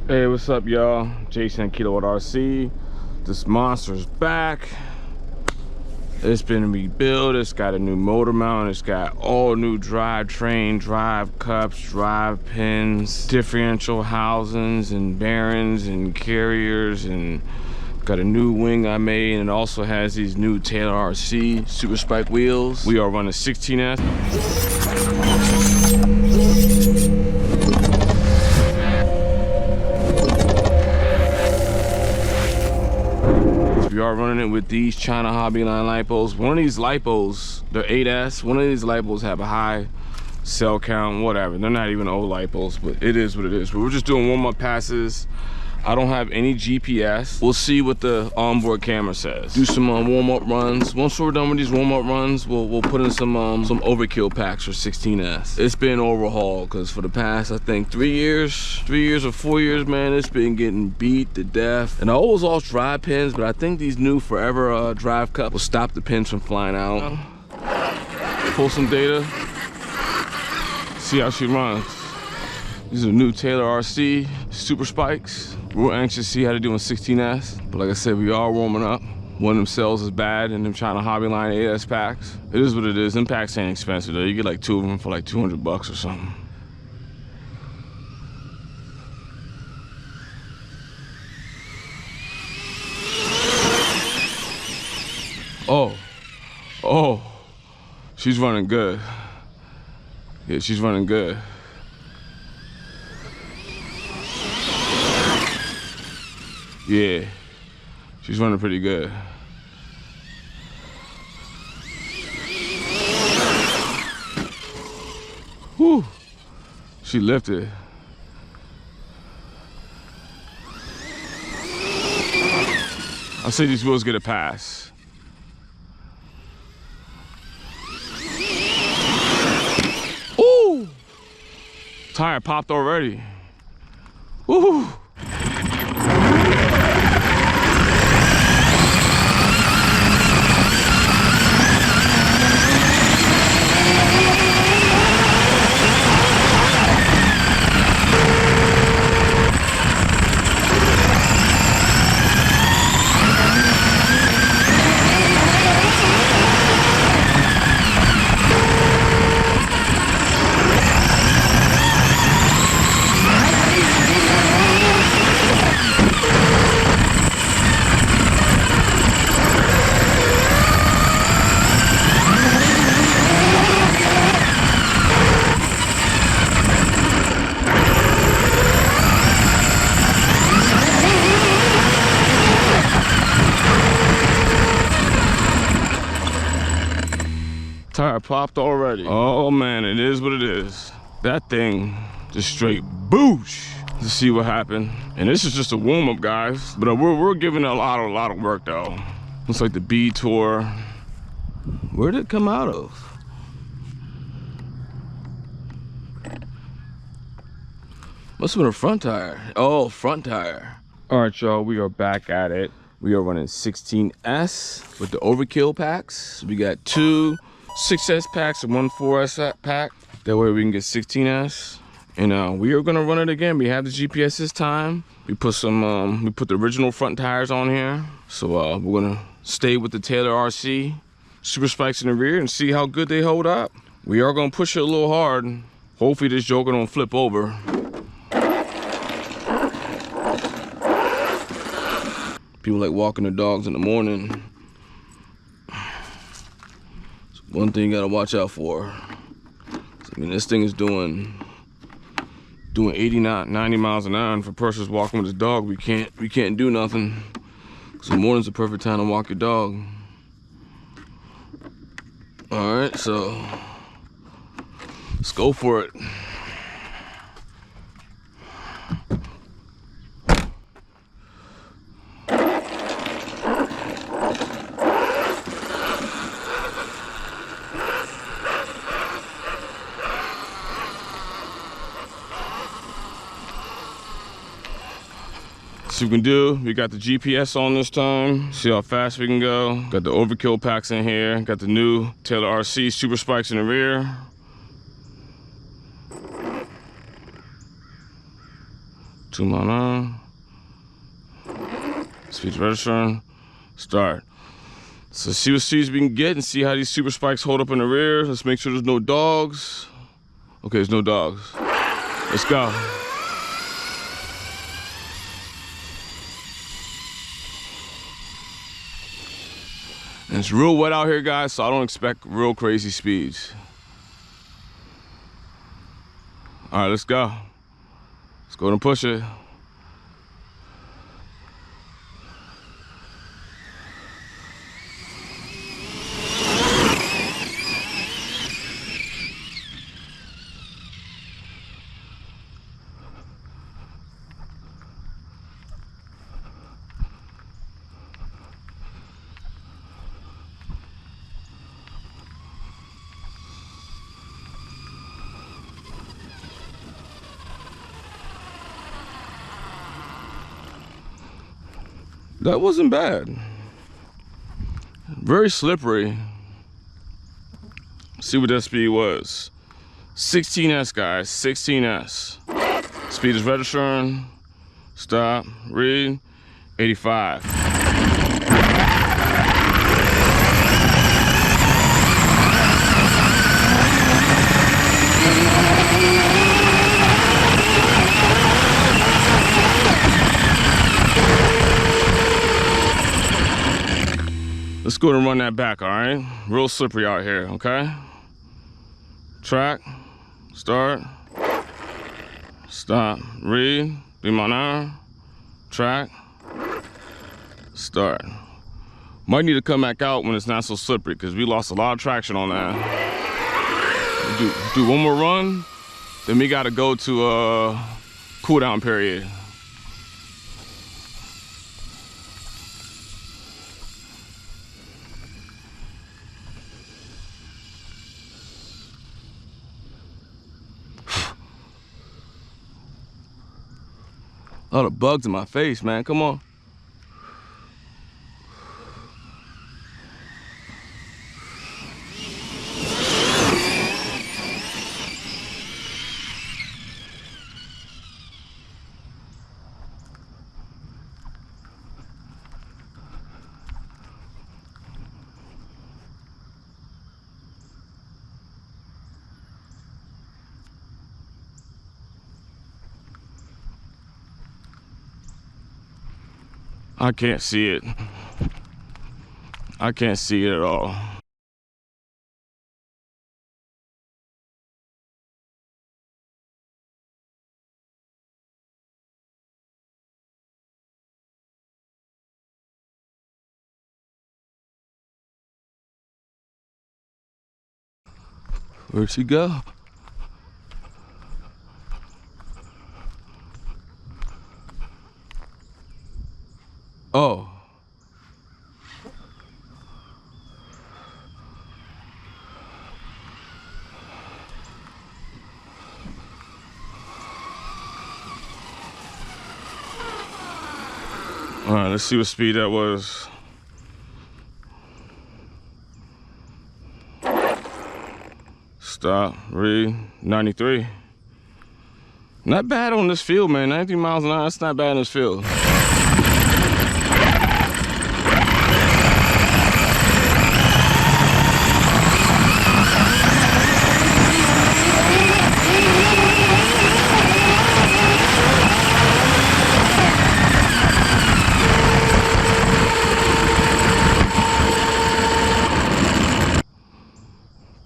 Hey, what's up, y'all? Jason KiloWattRC. This monster's back. It's been rebuilt. It's got a new motor mount. It's got all new drivetrain, drive cups, drive pins, differential housings and bearings and carriers, and got a new wing I made, and it also has these new KiloWattRC Super Spike wheels. We are running 16S. We are running it with these China Hobby Line lipos. One of these lipos, they're 8S. One of these lipos have a high cell count, whatever. They're not even old lipos, but it is what it is. But we're just doing warm-up passes. I don't have any GPS. We'll see what the onboard camera says. Do some warm-up runs. Once we're done with these warm-up runs, we'll put in some overkill packs for 16S. It's been overhauled because for the past, I think 3 years or 4 years, man, it's been getting beat to death. And I always lost drive pins, but I think these new forever drive cup will stop the pins from flying out. Pull some data. See how she runs. These are new KiloWattRC Super Spikes. We're anxious to see how they do in 16S. But like I said, we are warming up. One of them cells is bad in them China Hobby Line 8S packs. It is what it is. Them packs ain't expensive though. You get like 2 of them for like 200 bucks or something. Oh, she's running good. Yeah, she's running good. Yeah, she's running pretty good. Whew, she lifted. I say these wheels get a pass. Ooh, tire popped already. Ooh. Tire popped already. Oh man, it is what it is. That thing just straight boosh. Let's see what happened. And this is just a warm-up, guys. But we're giving it a lot of work though. Looks like the B tour. Where did it come out of? Must have been a front tire. Oh, front tire. All right, y'all, we are back at it. We are running 16S with the overkill packs. We got 2 6S packs and 1 4S pack. That way we can get 16S. And we are gonna run it again. We have the GPS this time. We put some, we put the original front tires on here. So we're gonna stay with the KiloWattRC Super Spikes in the rear and see how good they hold up. We are gonna push it a little hard. Hopefully this joker don't flip over. People like walking their dogs in the morning. One thing you gotta watch out for. I mean, this thing is doing 80, 90 miles an hour. And for persons walking with his dog, we can't do nothing. So morning's the perfect time to walk your dog. All right, so let's go for it. See what we can do. We got the GPS on this time. See how fast we can go. Got the overkill packs in here. Got the new KiloWattRC Super Spikes in the rear. 2 mile an hour. Speed's registering. Start. So see what speeds we can get and see how these super spikes hold up in the rear. Let's make sure there's no dogs. Okay, there's no dogs. Let's go. And it's real wet out here, guys, so I don't expect real crazy speeds. All right, let's go. Let's go and push it. That wasn't bad. Very slippery. See what that speed was. 16S, guys, 16S. Speed is registering. Stop, read, 85. Let's go and run that back, all right? Real slippery out here, okay? Track, start, stop, read, 3 mile an hour, track, start. Might need to come back out when it's not so slippery because we lost a lot of traction on that. Do one more run, then we gotta go to a cool down period. A lot of bugs in my face, man. Come on. I can't see it. I can't see it at all. Where'd she go? Oh. All right, let's see what speed that was. Stop, read, 93. Not bad on this field, man. 93 miles an hour, that's not bad in this field.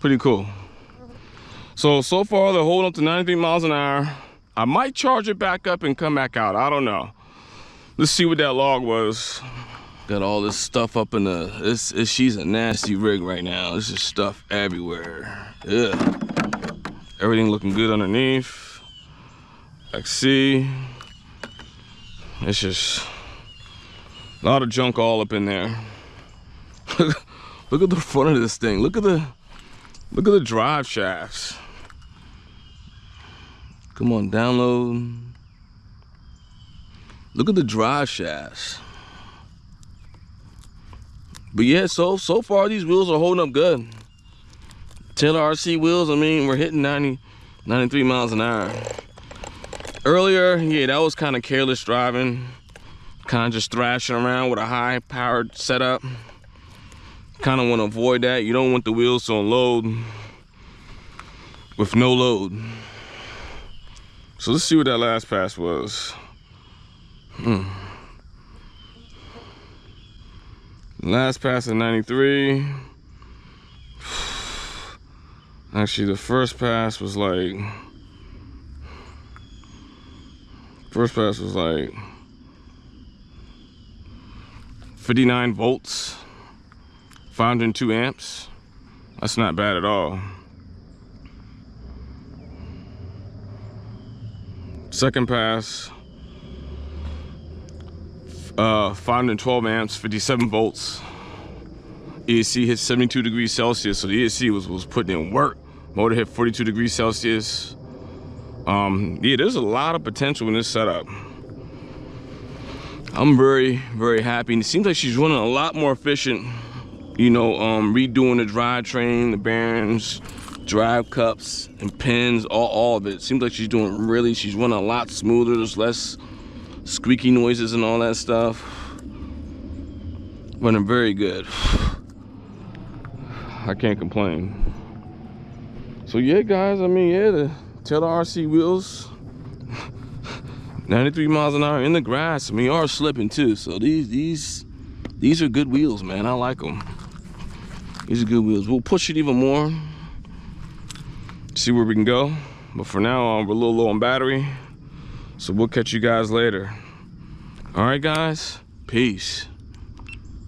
Pretty cool. So far they're holding up to 93 miles an hour. I might charge it back up and come back out. I don't know. Let's see what that log was. Got all this stuff up in the, she's a nasty rig right now. There's just stuff everywhere. Yeah. Everything looking good underneath. XC. It's just a lot of junk all up in there. Look at the front of this thing. Look at the drive shafts. Come on, download. Look at the drive shafts. But yeah, so far these wheels are holding up good. Taylor RC wheels, I mean, we're hitting 90, 93 miles an hour. Earlier, yeah, that was kind of careless driving, kind of just thrashing around with a high powered setup. Kind of want to avoid that. You don't want the wheels to unload with no load. So let's see what that last pass was. Last pass at 93. Actually, the first pass was like 59 volts, 502 amps. That's not bad at all. Second pass, 512 amps, 57 volts. ESC hit 72 degrees Celsius, so the ESC was putting in work. Motor hit 42 degrees Celsius. Yeah, there's a lot of potential in this setup. I'm very, very happy. And it seems like she's running a lot more efficient, you know, redoing the drivetrain, the bearings, drive cups and pins, all of it. Seems like she's running a lot smoother. There's less squeaky noises and all that stuff. Running very good. I can't complain. So yeah, guys, I mean, yeah, the KiloWattRC wheels, 93 miles an hour in the grass. I mean, you are slipping too. So these are good wheels, man. I like them. These are good wheels. We'll push it even more, see where we can go. But for now, we're a little low on battery. So we'll catch you guys later. All right, guys, peace.